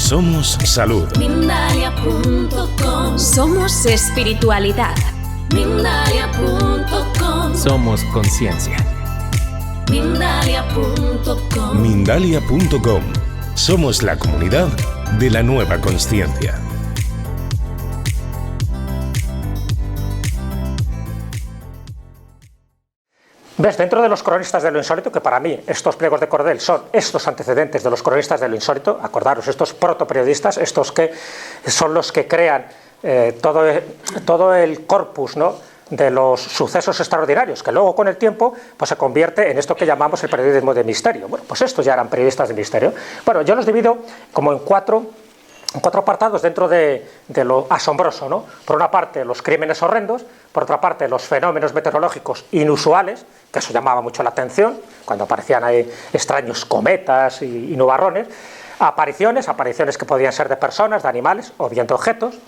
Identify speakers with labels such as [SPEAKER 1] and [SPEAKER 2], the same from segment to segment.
[SPEAKER 1] Somos salud.
[SPEAKER 2] Mindalia.com.
[SPEAKER 3] Somos espiritualidad.
[SPEAKER 2] Mindalia.com.
[SPEAKER 4] Somos conciencia.
[SPEAKER 2] Mindalia.com.
[SPEAKER 1] Mindalia.com. Somos la comunidad de la nueva consciencia.
[SPEAKER 5] ¿Ves? Dentro de los cronistas de lo insólito, que para mí estos pliegos de Cordel son estos antecedentes de los cronistas de lo insólito, acordaros, estos protoperiodistas, estos que son los que crean todo el corpus, ¿no?, de los sucesos extraordinarios, que luego con el tiempo pues se convierte en esto que llamamos el periodismo de misterio. Bueno, pues estos ya eran periodistas de misterio. Bueno, yo los divido como en cuatro apartados dentro de lo asombroso, ¿no? Por una parte, los crímenes horrendos; por otra parte, los fenómenos meteorológicos inusuales, que eso llamaba mucho la atención, cuando aparecían ahí extraños cometas y nubarrones; apariciones que podían ser de personas, de animales o bien de objetos;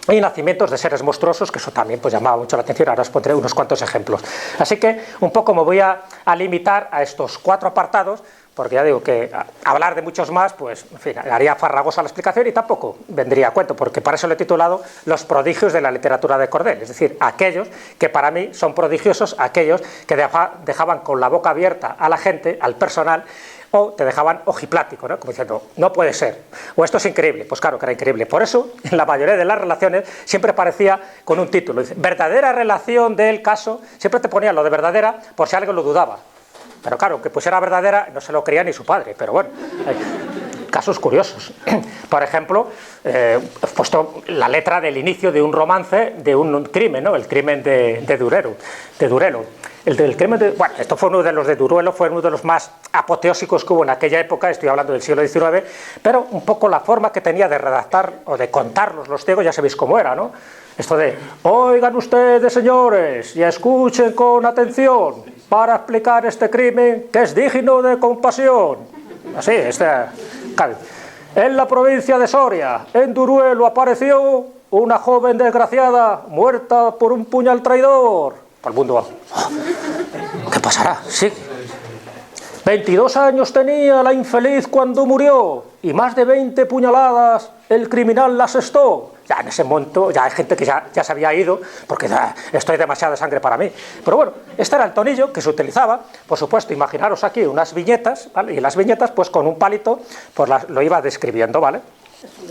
[SPEAKER 5] y nacimientos de seres monstruosos, que eso también pues llamaba mucho la atención. Ahora os pondré unos cuantos ejemplos. Así que un poco me voy a limitar a estos cuatro apartados, porque ya digo que hablar de muchos más, pues en fin, haría farragosa la explicación y tampoco vendría a cuento, porque para eso lo he titulado Los prodigios de la literatura de Cordel, es decir, aquellos que para mí son prodigiosos, aquellos que dejaban con la boca abierta a la gente, al personal, o te dejaban ojiplático, ¿no?, como diciendo, no puede ser, o esto es increíble. Pues claro que era increíble. Por eso, en la mayoría de las relaciones siempre parecía con un título, dice, verdadera relación del caso, siempre te ponía lo de verdadera por si alguien lo dudaba. Pero claro, que pusiera verdadera no se lo creía ni su padre, pero bueno, hay casos curiosos. Por ejemplo, he puesto la letra del inicio de un romance de un crimen, ¿no?, el crimen de Durero. El del crimen bueno, esto fue uno de los de Duruelo, fue uno de los más apoteósicos que hubo en aquella época, estoy hablando del siglo XIX, pero un poco la forma que tenía de redactar o de contarlos los ciegos, ya sabéis cómo era, ¿no? Esto de, oigan ustedes, señores, y escuchen con atención para explicar este crimen que es digno de compasión. Así, en la provincia de Soria, en Duruelo, apareció una joven desgraciada muerta por un puñal traidor. Todo el mundo va, ¿qué pasará? Sí. 22 años tenía la infeliz cuando murió y más de 20 puñaladas el criminal la asestó. Ya en ese momento ya hay gente que ya se había ido porque esto es demasiada sangre para mí. Pero bueno, este era el tonillo que se utilizaba. Por supuesto, imaginaros aquí unas viñetas, ¿vale? Y las viñetas pues con un palito pues lo iba describiendo, ¿vale?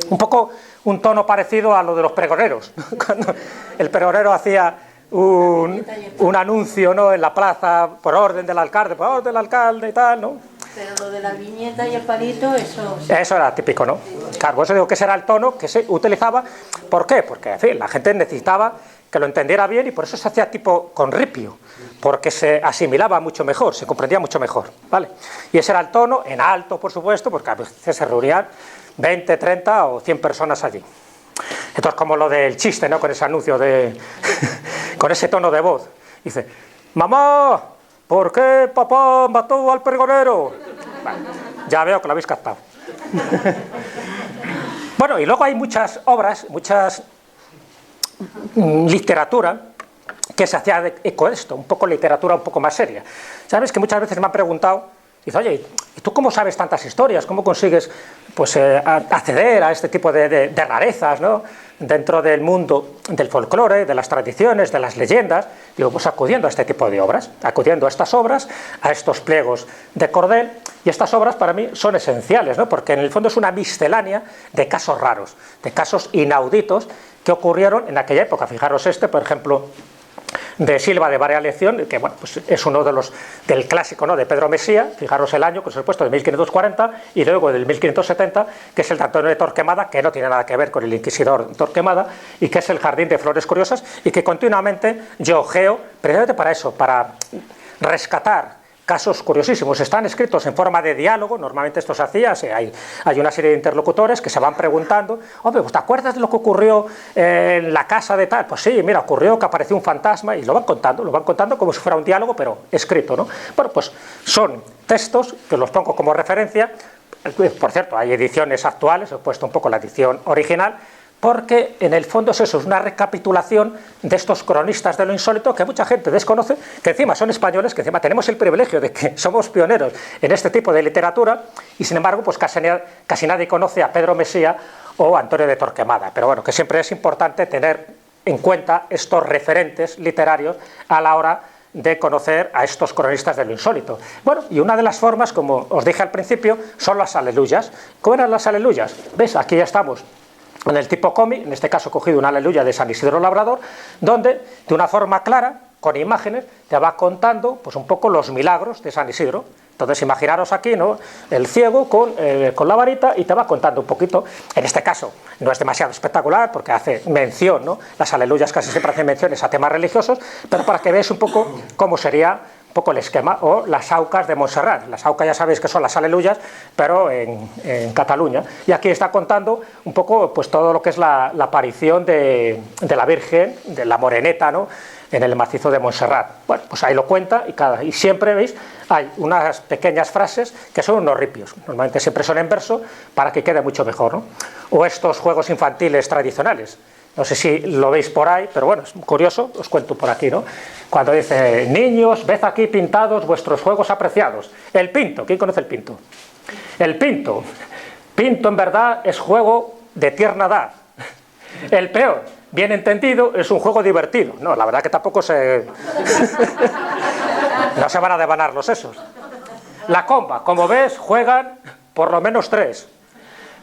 [SPEAKER 5] Un poco un tono parecido a lo de los pregoneros. Cuando el pregonero hacía un anuncio, ¿no?, en la plaza por orden del alcalde y tal, ¿no?
[SPEAKER 6] Pero lo de la viñeta y el palito, eso
[SPEAKER 5] era típico, ¿no? Claro, por eso digo que ese era el tono que se utilizaba. ¿Por qué? Porque, en fin, la gente necesitaba que lo entendiera bien y por eso se hacía tipo con ripio, porque se asimilaba mucho mejor, se comprendía mucho mejor, ¿vale? Y ese era el tono, en alto, por supuesto, porque a veces se reunían 20, 30 o 100 personas allí. Esto es como lo del chiste, ¿no?, con ese anuncio con ese tono de voz. Dice, mamá, ¿por qué papá mató al pregonero? Vale, ya veo que lo habéis captado. Bueno, y luego hay muchas obras, muchas literatura que se hacía eco de esto, un poco literatura un poco más seria. ¿Sabes? Que muchas veces me han preguntado, dice, oye, ¿y tú cómo sabes tantas historias? ¿Cómo consigues pues, acceder a este tipo de rarezas, ¿no?, dentro del mundo del folclore, de las tradiciones, de las leyendas? Digo, pues acudiendo a este tipo de obras, acudiendo a estas obras, a estos pliegos de Cordel, y estas obras para mí son esenciales, ¿no?, porque en el fondo es una miscelánea de casos raros, de casos inauditos que ocurrieron en aquella época. Fijaros por ejemplo, de Silva de Varia Lección, que bueno, pues es uno de los del clásico, ¿no?, de Pedro Mesía. Fijaros el año, por supuesto, de 1540, y luego del 1570, que es el de Antonio de Torquemada, que no tiene nada que ver con el inquisidor Torquemada, y que es el Jardín de Flores Curiosas, y que continuamente yo ojeo precisamente para eso, para rescatar casos curiosísimos. Están escritos en forma de diálogo, normalmente esto se hacía, hay una serie de interlocutores que se van preguntando, hombre, ¿te acuerdas de lo que ocurrió en la casa de tal? Pues sí, mira, ocurrió que apareció un fantasma, y lo van contando como si fuera un diálogo, pero escrito, ¿no? Bueno, pues son textos que los pongo como referencia. Por cierto, hay ediciones actuales, he puesto un poco la edición original, porque en el fondo es eso, es una recapitulación de estos cronistas de lo insólito que mucha gente desconoce, que encima son españoles, que encima tenemos el privilegio de que somos pioneros en este tipo de literatura, y sin embargo pues casi nadie conoce a Pedro Mesía o Antonio de Torquemada, pero bueno, que siempre es importante tener en cuenta estos referentes literarios a la hora de conocer a estos cronistas de lo insólito. Bueno, y una de las formas, como os dije al principio, son las aleluyas. ¿Cómo eran las aleluyas? ¿Ves? Aquí ya estamos en el tipo cómic, en este caso he cogido una aleluya de San Isidro Labrador, donde de una forma clara, con imágenes, te va contando pues un poco los milagros de San Isidro. Entonces imaginaros aquí, ¿no?, el ciego con la varita, y te va contando un poquito. En este caso no es demasiado espectacular porque hace mención, ¿no?, las aleluyas casi siempre hacen menciones a temas religiosos, pero para que veáis un poco cómo sería un poco el esquema, o las aucas de Montserrat. Las aucas ya sabéis que son las aleluyas, pero en Cataluña. Y aquí está contando un poco pues todo lo que es la aparición de la Virgen, de la Moreneta, ¿no?, en el macizo de Montserrat. Bueno, pues ahí lo cuenta, y siempre, veis, hay unas pequeñas frases que son unos ripios. Normalmente siempre son en verso para que quede mucho mejor, ¿no? O estos juegos infantiles tradicionales. No sé si lo veis por ahí, pero bueno, es curioso, os cuento por aquí, ¿no? Cuando dice: niños, ved aquí pintados vuestros juegos apreciados. El pinto, ¿quién conoce el pinto? El pinto. Pinto en verdad es juego de tierna edad. El peor, bien entendido, es un juego divertido. No, la verdad que tampoco no se van a devanar los sesos. La comba, como ves, juegan por lo menos 3.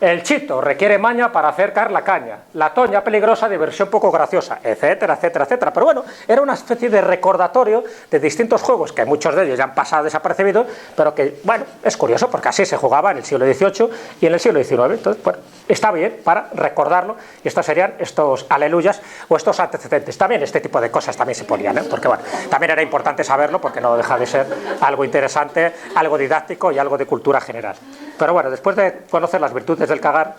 [SPEAKER 5] El chito requiere maña para hacer caer la caña. La toña peligrosa, diversión poco graciosa, etcétera, etcétera, etcétera. Pero bueno, era una especie de recordatorio de distintos juegos, que muchos de ellos ya han pasado desapercibidos, pero que, bueno, es curioso porque así se jugaba en el siglo XVIII y en el siglo XIX. Entonces, bueno, está bien para recordarlo, y estos serían estos aleluyas o estos antecedentes. También este tipo de cosas también se ponían, ¿eh? Porque bueno, también era importante saberlo, porque no deja de ser algo interesante, algo didáctico y algo de cultura general. Pero bueno, después de conocer las virtudes del cagar